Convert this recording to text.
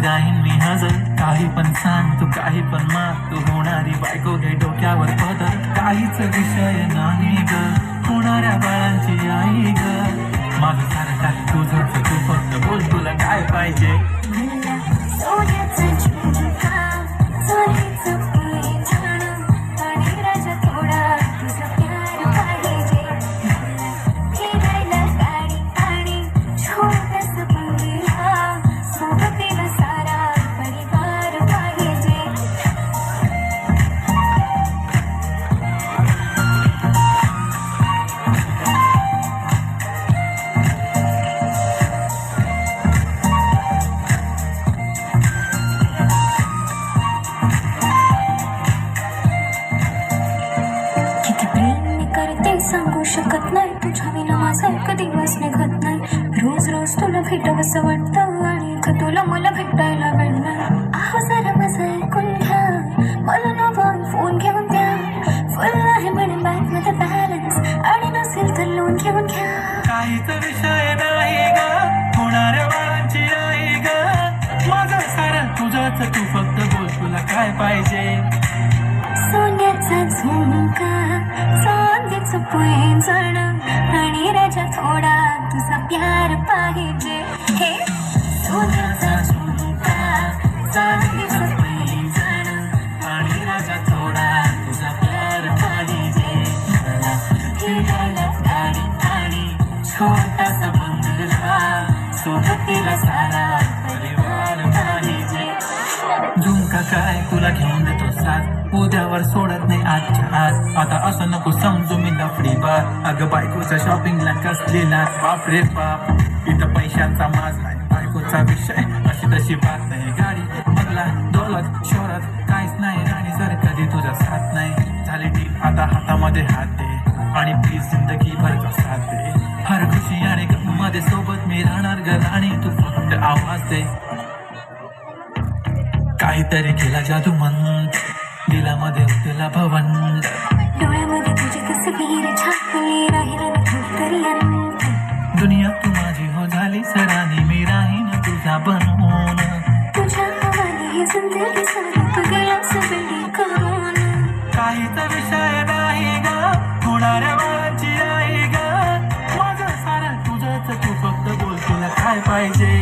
गाईन मी हजर. काही पण सांग तू, काही पण माग, तू होणारी बायको घे डोक्यावर पदर. काहीच विषय नाही ग, होणाऱ्या बाळांची आई ग. माझं सारं काही तुझं, तू फक्त बोल तुला काय पाहिजे. सोन्याचा झुमका, सोन्याचं पैठण आणि राजा थोडा तुझा प्यार पाहिजे. फिरायला गाडी आणि छोटासा बंगला, सोबतीला सारा परिवार पाहिजे. किती प्रेम मी करते सांगू शकत नाही, तुझ्या विना माझा एक दिवस निघत नाही. रोज रोज तुला भेटावंसं वाटतं आणि इथं तुला मला भेटायला मिळणार. आहो जरा माझं ऐकून घ्या, मला नवं फोन घेऊन द्या. फुल आहे म्हणे बँक मध्ये बॅलन्स आणि नसेल तर लोन घेऊन घ्या. काहीच विषय नाही ग, होणाऱ्या बाळांची आई ग. माझं सारं तुझंच, तू फक्त बोल तुला काय पाहिजे. सोन्याचा झुमका, चांदीचं पैंजण आणि राजा थोडा तुझा प्यार पाहिजे. हे सोन्याचा झुमका, चांदीचं पैंजण आणि राजा थोडा तुझा प्यार पाहिजे. मला फिरायला गाडी आणि छोटासा बंगला, सोबतीला सारा परिवार पाहिजे. झुमका काय तुला घेऊन देतो साथ, उद्यावर सोडत नाही आजच्या आज. आता असं नको समजू मी लफडी बार. अगं बायकोच्या शॉपिंगला कसलेला बाप रे बाप. इथं पैशांचा माज नाही, बायकोचा विषय अशी तशी बात नाही. गाडी बंगला दौलत शोहरत काहीच नाही आणि जर कधी तुझा साथ नाही झाली डील, आता हातामध्ये हात दे आणि प्लीज जिंदगी भरचा साथ दे. हर खुशी आणि गम मध्ये सोबत मी राहणार ग राणी, तू फक्त आवाज दे. काहीतरी केला जादू मंत, दिलामध्ये तुला भवंड. डोळ्यामध्ये तुझी तस्वीर छापली, राहिला ना कुठेतरी अंत. दुनिया तू माझी हो झाली सरानी, मी राहीन तुझा बनवून. तुझ्या हवाली ही जिंदगी सारी तू गेलास वेडी करून. काहीच विषय नाही ग, होणाऱ्या बाळाची आई ग. माझं सारं तुझंच, तू फक्त बोल तुला काय पाहिजे.